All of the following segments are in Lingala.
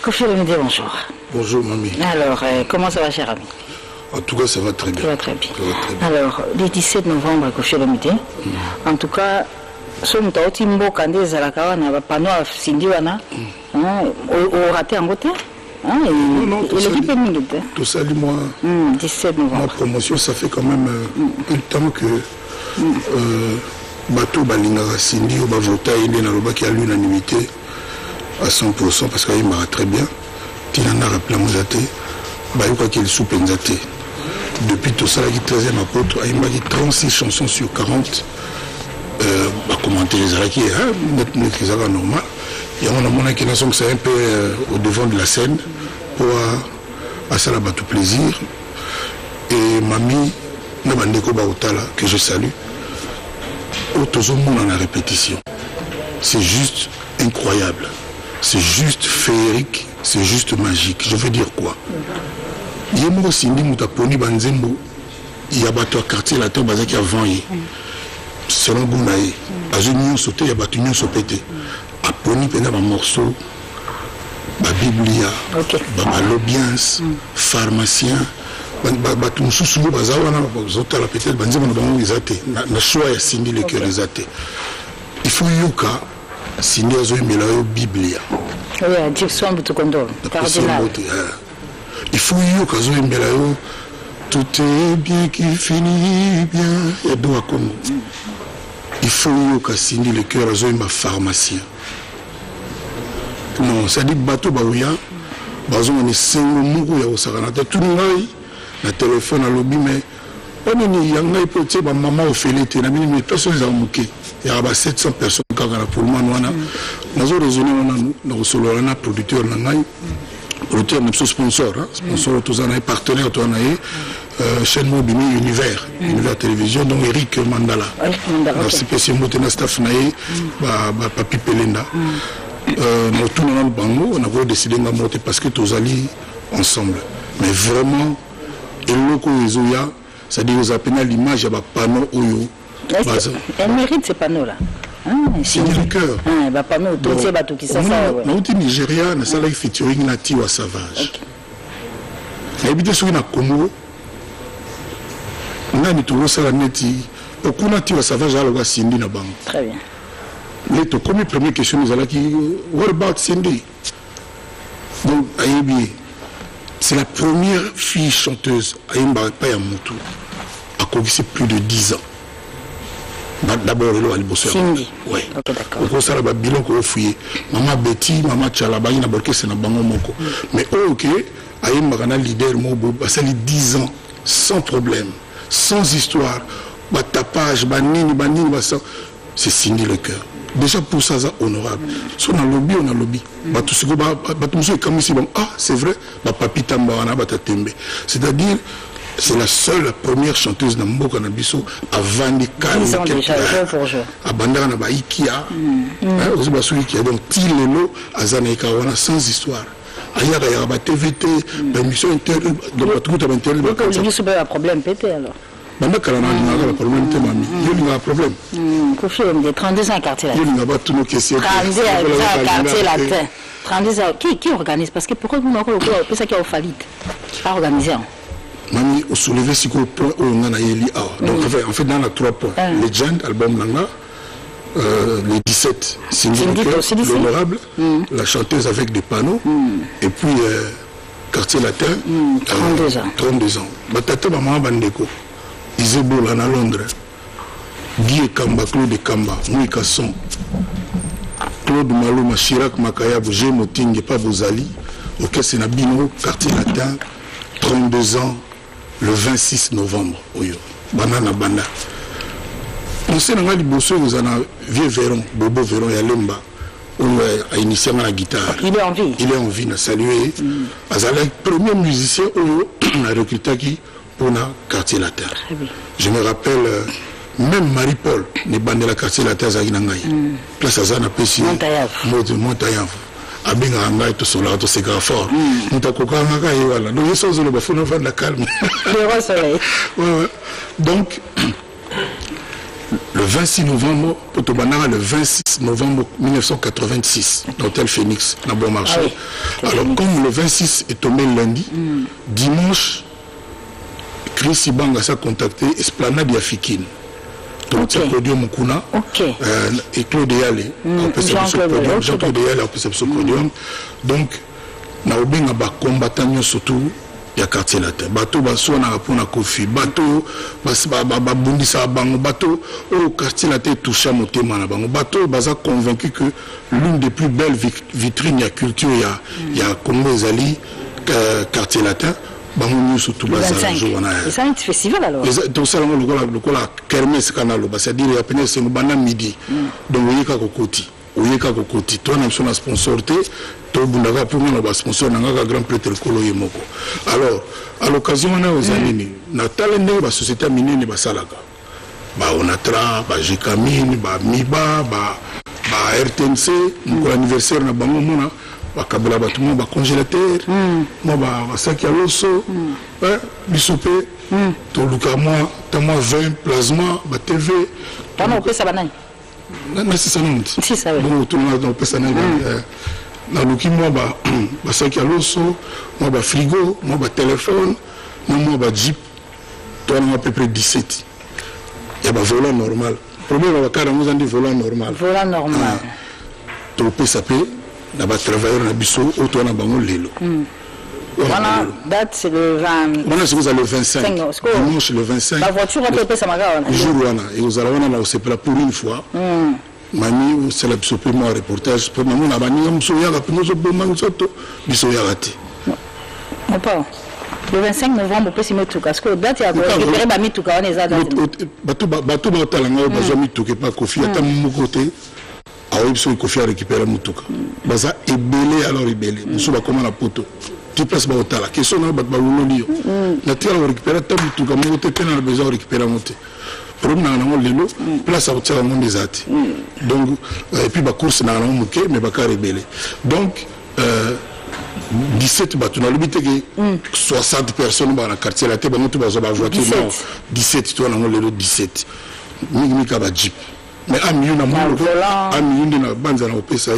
Kofi Olomide, bonjour. Bonjour, mamie. Alors, comment ça va, cher ami? En tout cas, ça va très bien. Ça va très bien. Alors, le 17 novembre, Kofi Olomide, en tout cas, ce que tu as dit, quand tu as dit, panneau à Cindy-Wana, au raté en côté. Non, tout ça, moi, 17 novembre. Ma promotion, ça fait quand même un temps que bateau Balinga Cindy, au Bavota, il est dans l'unanimité à 100% parce qu'il m'a très bien. Tinana rappelé mon jaté, bah il qu'il soupe nzaté. Depuis tout ça, il 13e apôtre, il m'a dit 36 chansons sur 40. Bah commenter les araki, hein, normal. Il y a un qui n'a c'est un peu au devant de la scène pour à ça là tout plaisir. Et mamie, Nabandeko Baotala que je salue. Autour monde en la répétition. C'est juste incroyable. C'est juste féerique, c'est juste magique. Je veux dire quoi? Il y a un Cindy Moutaponi Banzembo, il y a un quartier la terre qui a vent. Selon Gounaï, à une sauté, il y a un union sauté. À Poni, il y a un morceau, la Biblia, l'audience, pharmacien, tout sous le bazar, peut-être, na choix ya Cindy le cœur les athées. Il faut yuka. Cindy a mis la Biblia. Oui, Jackson Boutokondo, cardinal. Il faut que tout est bien qui finit bien. Et doit comme. Il faut que Cindy le cœur a ma pharmacien. Non, ça dit bateau baouya. Bazo on est 5 mots ya osakanata tout ngai na téléphone à lobby mais on est yanga ipoté ba maman Ophélie na mini personne za muké. Il y a 700 personnes qui ont pour le moment. Nous avons raisonné, nous avons un producteur, producteur, nous sponsor, sponsor, tous les partenaires, chaîne mobile, Univers Télévision, donc Eric Mandala. C'est spécial, nous staff, Papi Pelenda. Nous tout le bango, on a décidé de monter parce que tous allés ensemble. Mais vraiment, et le c'est-à-dire aux appels à l'image, il y a un panneau Oyo. Elle mérite ces panneaux-là. C'est le cœur. Panneau, tout ces bateaux qui sont ça. Au Nigeria, on a ça featuring na Tiwa Savage. On a habité sur une Congo. On a mis tout ça la neti. Au Kuna Tiwa Savage, alors Cindy na banque. Très bien. Mais tout comme première question, nous allons qui, what about Cindy? Donc, Aïbi, c'est la première fille chanteuse à Imba Payamutu à Kogi, plus de 10 ans. D'abord, elle a bossé. Cindy. Oui. Ok, d'accord. Au ça, la bilan qu'on a fouillé. Maman Betty, maman Tchalaba, il y a un c'est un bango moko. Mais ok, aïe magana leader mobo, ça les 10 ans, sans problème, sans histoire, tapage, banini, c'est Cindy le cœur. Déjà pour ça, c'est honorable. Si on a lobby, on a lobby. Tout ce que comme ici, ah, c'est vrai, papi tamba, on a batatembe. C'est-à-dire, c'est la seule, la première chanteuse dans Mboka Nabiso avant les calmes. Ils ont déjà joué pour jouer. À Bandara Naba Ikia. Aussi Basou Ikia. Donc, Tilelo, Azanaïka, on a sans histoire. Ailleurs, il y a un TVT, l'émission intérieure, donc tout est intérieur. Donc, il y a un problème pété alors. Maintenant, quand on a un problème, il y a un problème. Kofi Olomide, 32 ans quartier latin. Il y a tous nos questions. 32 ans quartier latin. 32 ans. Qui organise? Parce que pourquoi vous m'avez dit ça qui a fallu pas organisé? Mami, au soulevé, c'est qu'au point où on a eu donc, en fait, dans la 3 points. Legend, album Nanga, le 17, Cindy l'honorable, la chanteuse avec des panneaux, et puis quartier latin, 32 ans. 32 ans. Batata Maman Bandeko, Isebola à Londres, Guy Kamba, Claude Kamba, Moui Kasson, Claude Maloma, Chirac Makaya, Bougé Moting, pas Bozali, ok, c'est Nabino, quartier latin, 32 ans. Le 26 novembre, Banana Banda. conseil nanga liboso ezana vieux Véron, Bobo Véron ya Lemba, a initié la guitare. Il est en vie. Il est en vie, na salué. Azala premier musicien a recruté qui pour le quartier latin. Je me rappelle même Marie-Paul ne bande la quartier latin Zaginangaï. Place Azana Pessi. Montayav. Abinga Angaï tout cela tout c'est grand fort. Mutakoka Angaï voilà. Donc ils sont dans le bafou nous faire de la calme. Le roi soleil. Donc le 26 novembre, le 26 novembre 1986, l'hôtel Phoenix, dans Bon Marché. Ah oui, alors, comme le 26 est tombé lundi, dimanche, Chris Ibanga s'est contacté, Esplanade Yafikine. Donc, c'est podium Mukuna. Et Claude Yale, Jean-Claude Yale, on peut se podium. Donc, Naobinga ba combattant surtout. Il y a quartier latin. Bateau, basona pour la Kofi. Bateau, bundisa bango. Bateau, au quartier latin touché à mon thème. Bateau, baza convaincu que l'une des plus belles vitrines, il y a culture, il y a Congo Zali, quartier latin. Bango surtout baza. Et ça, c'est un festival alors. Donc, ça, le kermesse canal, c'est-à-dire, il y a peine, c'est nous banana midi. Donc, vous voyez qu'à Kokoti. Oyeka kokoti toi na msona sponsorité to bundaka pour na ba sponsor na ngaka grand prêtre kolo yemoko. Alors à l'occasion na ozalini na talende ba société minene ba salaka ba onatra ba jikamine ba miba ba RTNC pour l'anniversaire na bango mona ba kabela ba tout monde ba congélateur moi ba saki aloso bisope to luka moi ta moi 20 plasma ba TV tama opesa banani. C'est ça, non. C'est ça, oui. Donc, tout le monde a pensé à l'ouki, moi, bah, ça qui a l'osso, moi, bah, frigo, moi, bah, téléphone, moi, bah, jeep, toi, on a à peu près 17. Il y a bah, volant normal. Le problème, c'est que nous avons dit volant normal. Volant normal. Donc, ça peut, on a travaillé dans le biseau, autour de l'élo. Voilà, date c'est le 20. Voilà, c'est le 25. Dimanche le 25. La voiture a été ça maga. Jour et vous allez voir là c'est pour une fois. Mami c'est la supplément reportage pour maman na bani msoya la pour nous bomba soto bisoya raté. Non pas. Le 25 novembre peut se mettre parce que date il y a récupérer ba mituka on est à date. Bato talanga bazo mituka pas kofi ata mon côté. Ah oui, il faut récupérer mutuka. Baza ebélé alors ebélé. Muso ba comment la poto. Tu places ba otala. Question na ba lolio. Na tira récupérer ta mutuka mo te pena besoin récupérer monter. Problème na lelo place à otala mon desati. Donc et puis ba course na muke mais ba ka rebélé. Donc 17 bateaux, on a l'habitude que 60 personnes dans le quartier, la tête, on a voiture. 17, toi, on a 17. Mika ba jeep. Mais à milieu na monde, à milieu de la bande à l'opéra,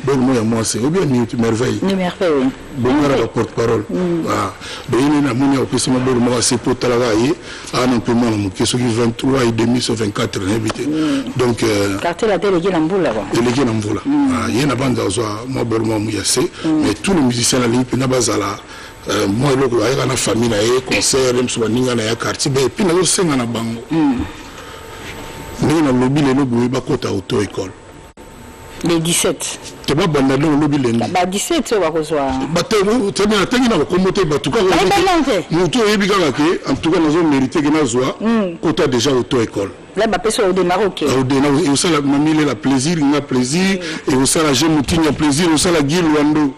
bon moi moi c'est bien mieux merveille. Merveille. Bon la porte-parole. Ah, ben il na monde opéra moi bon moi c'est pour travailler. Ah non plus moi mon qui sont 23 et demi sur 24 invité. Donc quartier la délégué Namboula. Délégué Namboula. Ah, il y a une bande à moi bon moi c'est mais tous les musiciens la ligne na bazala moi le ko ayaka na famille na concert même sur ninga na ya quartier mais puis na zo senga na bango. Nous avons lobby les lobbies à auto-école. Les 17. Tu vas abandonner le lobby les 17, tu vas recevoir. Tu vas attendre la communauté. En tout cas, nous avons mérité que nous avons déjà auto-école. Là, je suis au Maroc. Et aussi, la mamie, il a plaisir, il a plaisir. Et aussi, la jeune mouton, il a plaisir. Aussi, la Guy Luando.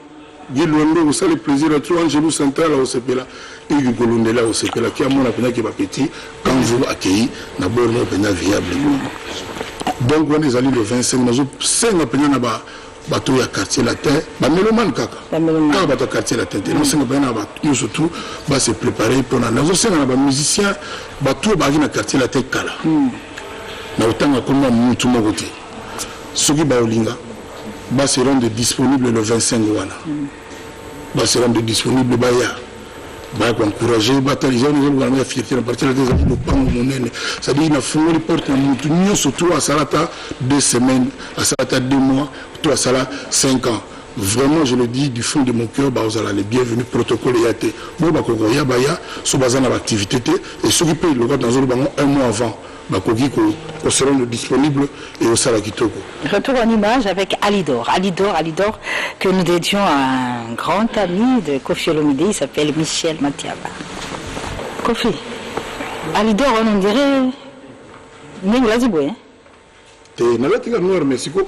Guy Luando, aussi, le plaisir. Tu vois, un genou central au CPLA. Et du colonel au CPLA, qui a mon appel qui va petit, quand vous accueillez, d'abord, nous avons viable. Donc, on est allé le 25, nous avons 5 appels à bateau à quartier latin, bah mélomane kaka. Quand bateau quartier latin, nous sommes bien à bateau surtout, bah se préparer pour la. Nous sommes des musiciens, bateau bah qui na quartier latin kala. Na autant que comme nous tout le monde. Ceux qui baolinga, bah se rendre disponible le 25 wana. Bah se rendre disponible bah ya. Bah encourager bataille les gens nous allons fierté à partir des amis de pan monene ça dit na fond les portes mutu nyo surtout à salata 2 semaines à salata 2 mois toi sala 5 ans vraiment je le dis du fond de mon cœur bah vous allez les bienvenus protocole yaté bon bah koko ya bah ya so bazana activité et ceux qui payent le dans un mois avant bah koki ko sera disponible et au sala kitoko. Retour en image avec Alidor que nous dédions à un grand ami de Kofi Olomide, il s'appelle Michel Matiaba. Kofi, Alidor on dirait Mais vous l'avez dit, noir, mais c'est quoi?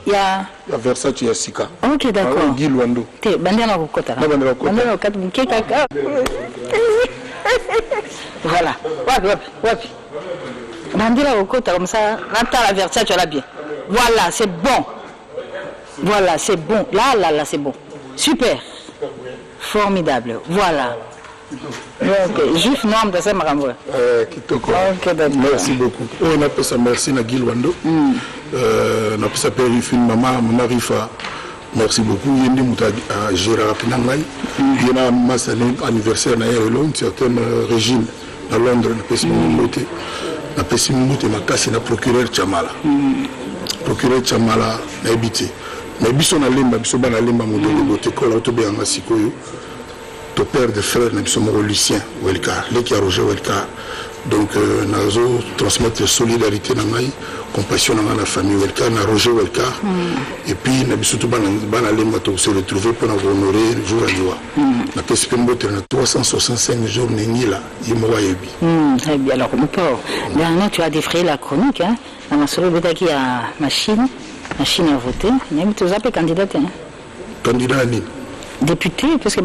Il y a Versace et Sika. Ok, d'accord. Guy Luando. Voilà. Bandira au côté comme ça, la Versace, tu l'as bien. Voilà, c'est bon. Voilà, c'est bon. Là, c'est bon. Super. Formidable. Voilà. Ok, juste noir de ça, Marambo. Merci beaucoup. On appelle ça merci à Guy Luando. On appelle ça Périfine, Maman Rifa. Merci beaucoup. Il y a un Gérard Pinangay. Il y a un anniversaire une certaine Régine à Londres. Na Pessimouté, ma casse na procureur Chamala. Procureur Chamala na habité. Mais biso na lemba biso bana lemba modelo bote ko la to be en asikoyo. To père de frère na biso mo Lucien Welka, le qui a Roger Welka. Donc nazo transmettre solidarité na ngai, compassion na la famille Welka na Roger Welka. Et puis na biso to bana lemba to se retrouver pour honorer le jour à jour. Na Pessimouté na 365 jours nengila yimowa yebi. Très bien. Alors, mon pauvre, dernièrement, tu as défrayé la chronique, hein. Dans ma solo qui a machine à voter. Même tu as candidat, hein. Candidat à Nîmes. Député, parce que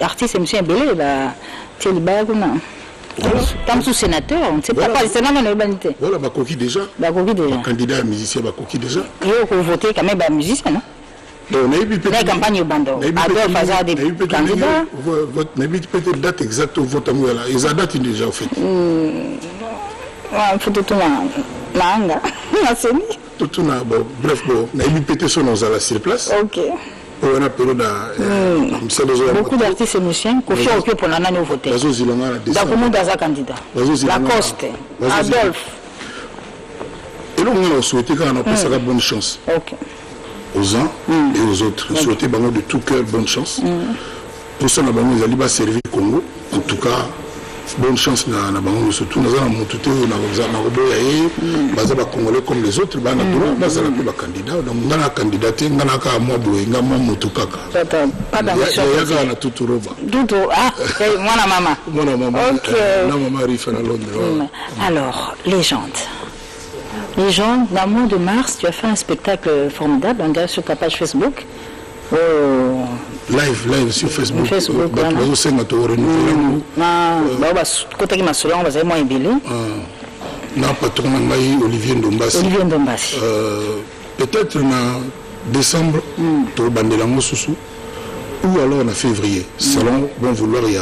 artiste, monsieur Mbélé, tu es comme sous-sénateur, on ne sait pas le Sénat dans l'urbanité. Voilà, Bakoki déjà. Candidat à musicien, Bakoki déjà. Il faut voter quand même musicien, non? On a eu la campagne au Bando. Adolphe Hazard des candidats. On a eu peut-être date exacte au vote à Mouela. Ils ont date déjà, en fait. Il faut tout le bref, on a eu peut-être son nom sur place. Ok. On a période beaucoup d'artistes musiciens qui ont fait pour l'année au vote. Dans le monde, dans un candidat. Lacoste, Adolphe. Et là, on a souhaité qu'on ait la bonne chance. Ok. Aux uns et aux autres. Je souhaitais de tout cœur bonne chance. Pour ça, nous allons servir le Congo. En tout cas, bonne chance na bango surtout nous allons monter na roboya baza congolais comme les autres bana droit baza la candidat donc ngana candidaté ngana ka mo boye ngama moto kaka pas d'ambition ya na tutu roba tutu mwana mama OK na mama rifa na Londres. Alors légende dans le mois de mars tu as fait un spectacle formidable on dirait sur ta page Facebook. Live sur Facebook. Olivier Ndombasi. Peut-être en décembre, pour Bandelango Soussou, ou alors en février. Selon bon vouloir, il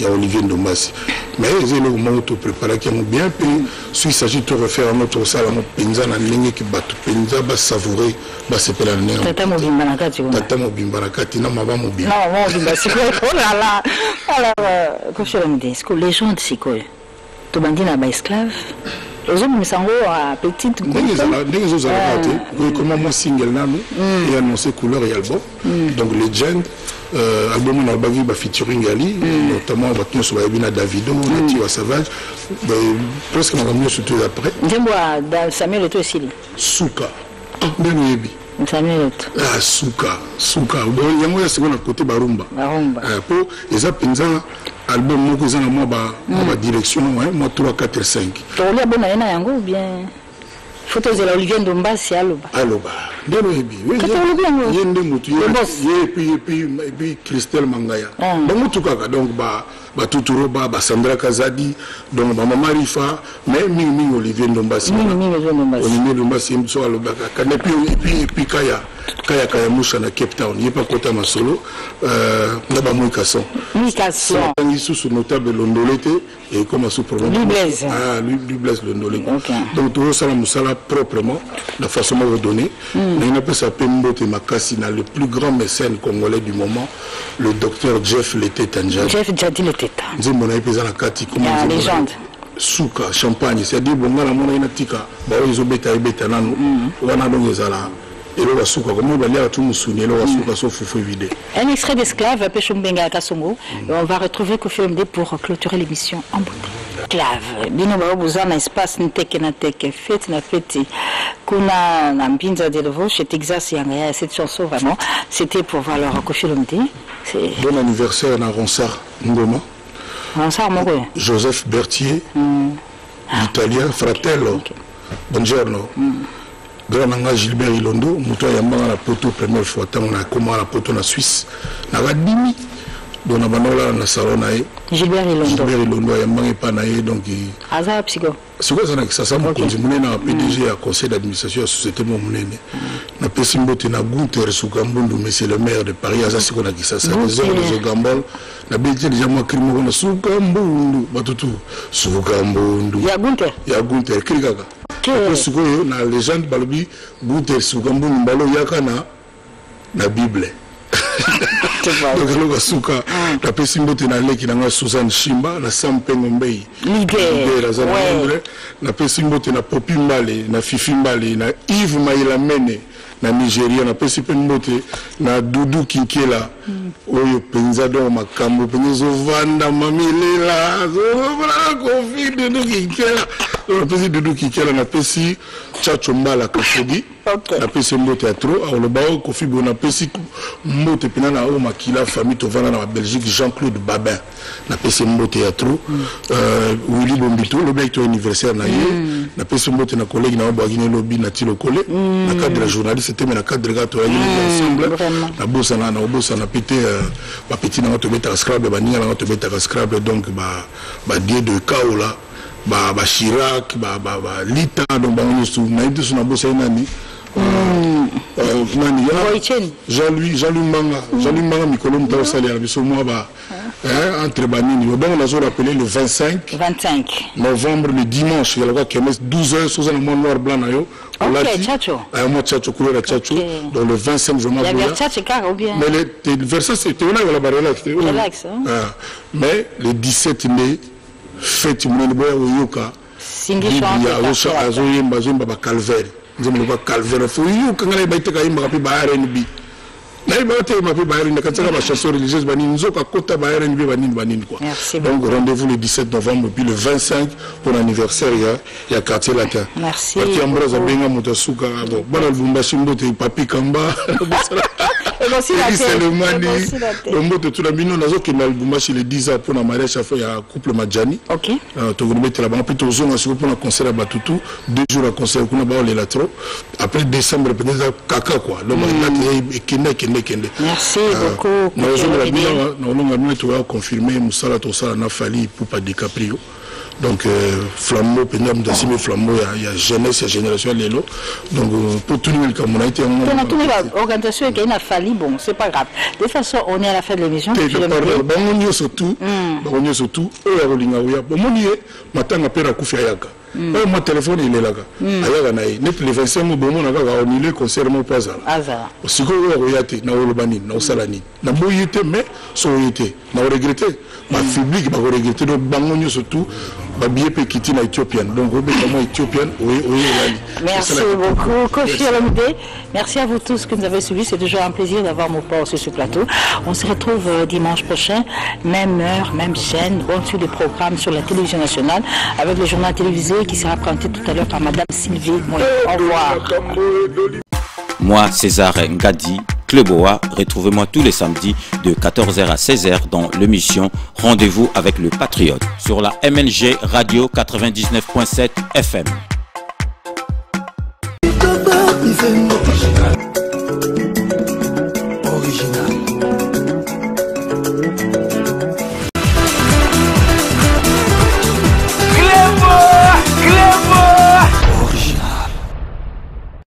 y a Olivier Ndombasi. Mais il y a le moment où tu prépares qui est bien, puis s'il s'agit de refaire un autre salle, un pinza na ligne qui bat, pinza va savourer, va se peler la nerf. Tata Mobimbarakati. Tata Mobimbarakati, non, ma maman Mobim. Non, Mobimbarakati. Oh là là. Alors, comme je l'ai dit, est-ce que les gens de Sikoy, tu bandis na esclave, les hommes me semblent à petite. Dès qu'ils ont raté, comment moi single nano, et annoncé couleur et album, donc Legend. Album na bagi ba featuring ali notamment battu sur Babina Davido Nati Savage presque na mieux surtout après Ndemboa dans Samuel Eto'o aussi Souka même yebi Samuel Eto'o Souka bon yango ya seconde côté barumba pour les penza album moko za na moi ba direction moi 3 4 5 to lia bona yana yango ou bien photo de Olivier Ndombasi aloba ndelo yebi yende mutu ye puis Christelle Mangaya mutu kaka donc ba tuturo ba Sandra Kazadi donc ba Mama Rifa mais mingi Olivier Ndombasi Olivier Ndombasi mso aloba kaka puis kaya musha na Cape Town yepa kota masolo na ba Mwikason ngi susu notable Londolete et comme sous problème lui Blaise Londolete donc tout ça la musala proprement la façon de donner mais il a pas sa Pembote Makasi le plus grand mécène congolais du moment le docteur Jeff Leteta Jeff Jadi Leteta nzembo na epeza na kati comme légende souka champagne c'est-à-dire bon ngala mona ina tika ba ozo beta nanu wana donc ezala et le souka comme on va tout musuni le souka so fufu vide un extrait d'esclave Pechumbenga Kasongo et on va retrouver Kofi Olomide pour clôturer l'émission en beauté. Esclave bino ba bozana na espace nteke na teke fête na fête kuna na mpinza de Levo chez Texas yanga cette chanson vraiment c'était pour voir leur Kofi Olomide. C'est bon anniversaire na Ronsard Ngoma Ronsard Moko Joseph Berthier l'italien Fratello. Okay. Buongiorno. Grand Nanga Gilbert Ilondo, Moutoua Yambanga la poto première fois, tant on a commencé la poto en Suisse. N'a pas dimi. Donc on a là dans salon nae. Gilbert Ilondo Yambanga pas nae donc. Azar psycho. C'est quoi ça ça mon conseil mon na PDG à conseil d'administration à société mon monene. Na pesimbote na Gunther Sukambundu monsieur le maire de Paris Azar c'est qu'on a dit ça les hommes de Gambol na bété déjà moi crime on Sukambundu batutu Sukambundu. Ya Gunther krikaka. Parce que na légende balobi Gunther Sukambundu mbalo yakana na Bible. Donc le suka la pesimbote na leki na Suzanne Shimba na Sampengo Mbei libère na pesimbote na Popi Mbale na Fifi Mbale na Yves Maïla Mene na Nigeria na pesimbote na Doudou Kinkela oyo penza do makambo penzo vanda mamilela zo bra Covid Doudou Kinkela na pesi Doudou Kinkela na pesi Chacho Mbala Kasodi. Na pesi mbote à trop alors le bao Kofi Bona pesi mbote pena na o makila famille tovana na Belgique Jean-Claude Babin na pesi mbote à trop Willy Bombito le bec anniversaire na ye na pesi mbote na collègue na Bagine lobby na Tilo Collé na cadre journaliste c'était mais na cadre gato ensemble na bossa na pété ba petit na to beta scrabble ba ninga na to beta scrabble donc ba die de Kaola ba Chirac ba Lita donc ba on est sous na itu na bossa nani Jean-Louis Manga Mikolo Mtao Sali Arabiso moi entre Banini bon on a rappelé le 25 novembre le dimanche il y a la kermesse 12h sous un monde noir blanc nayo Tchatcho moi Tchatcho couleur Tchatcho donc le 25 je m'appelle il y a Tchatcho car ou bien mais le verset c'était on a la relax mais le 17 mai fête mon boy Oyoka Singi chante Azoyemba Zomba Calvaire nzemelo ba calvaire fo yu kangala baiteka imba kapi ba RNB na ibate ma pe ba RNB katsaka ba chasseurs religieuses bani nzoka kota ba RNB banini quoi. Donc rendez-vous le 17 novembre puis le 25 pour l'anniversaire il y a quartier latin. Merci. Quartier Ambroise benga mutasuka bon bana Lubumbashi mbote papi kamba c'est le mani le mbote tout la mino nazo ke na Lubumbashi le 10 ans pour la mariage il y a couple Madjani. OK. To mettre là-bas puis to zonga sur pour un concert à Batutu 2 jours à concert kuna ba les latro après décembre peut-être kaka quoi le mani kende. Merci beaucoup. Nous avons confirmé Moussala Tosala Nafali pour pas DiCaprio. Donc flambeau pendant d'assimiler flambeau il y a jeunesse et génération l'élo donc pour tout le monde comme on a été en organisation qui a fallu bon c'est pas grave de toute façon on est à la fin de l'émission on surtout et à Rolinga bon on y est matin à pera kufia yaka mon téléphone il est là ayaga naï net le 25 bon on a annulé concert mon pas azar aussi ko royate na olobani na osalani na boyete mais so yete na regretter ma public va regretter donc bangonyo surtout ba billet pe quitter na éthiopienne donc comment éthiopienne oui merci beaucoup Kofi Olomide merci à vous tous que nous avez suivis c'est toujours un plaisir d'avoir mon port sur ce plateau on se retrouve dimanche prochain même heure même chaîne on suit le programme sur la télévision nationale avec le journal télévisé qui sera présenté tout à l'heure par madame Sylvie Moïse. Au revoir. Moi César Ngadi Kleboa, retrouvez-moi tous les samedis de 14h à 16h dans l'émission Rendez-vous avec le Patriote sur la MNG Radio 99.7 FM.